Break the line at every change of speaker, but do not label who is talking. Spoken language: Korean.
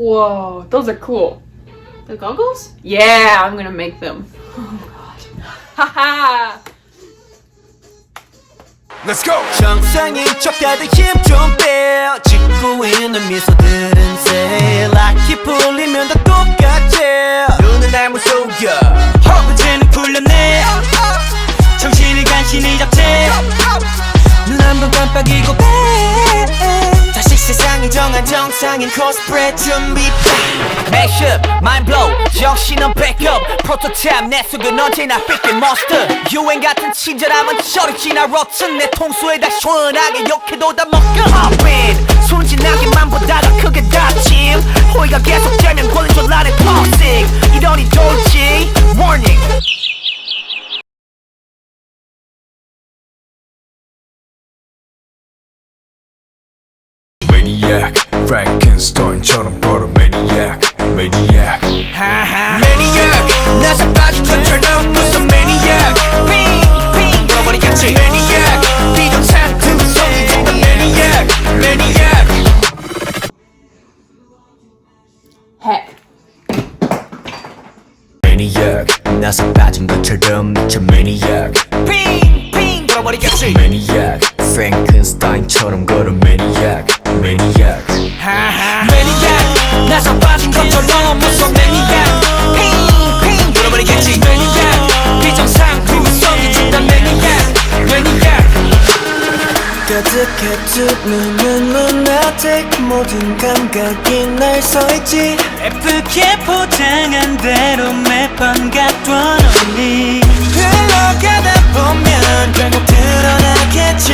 Whoa, those are cool. The goggles? Yeah, I'm gonna make them. Oh god. Haha.
Let's go!
정상인 척 다들 힘 좀 빼. 짓고 있는 미소들은 새 락이 풀리면 다 똑같지. 눈은 날 무서워 허브제는 풀렸네. 정신을 간신히 잡지. 눈 한 번 깜빡이고 빼. 다시 세상이 정한 정상인 코스프레 준비. Mashup, mind blow, 정신은 backup. 프로토타입 내 속은 언제나 삐끗 monster. 유행 같은 친절함은 저리 지나 rotten. 내 통수에다 시원하게 욕해도 다 먹여. Pop in, 순진하게만 보다가 크게 다짐. 호의가 계속되면 권리졸라를 toxic. 이러니 돌지, warning.
Maniac, Frankenstein처럼 걸어 Maniac, Maniac.
Maniac, 나서 빠진 것처럼 무슨 Maniac. 빙빙 돌아버리겠지. Maniac, 비정상 등성이 된다. Maniac, Maniac.
Heck.
Maniac, 나서 빠진 것처럼 미쳐 Maniac. 빙빙 돌아버리겠지. Maniac, Frankenstein처럼 걸어 Maniac, Maniac. Maniac, 나서 빠진 것처럼 무서워 Maniac. 빙빙 돌아버리겠지. Maniac, 비정상 후성이 준다. Maniac, Maniac. 가득해 두 눈은 lunatic. 모든 감각이 날 서있지. 예쁘게 포장한 대로 매번 갖던 언니. 흘러가다 보면 결국 드러나겠지.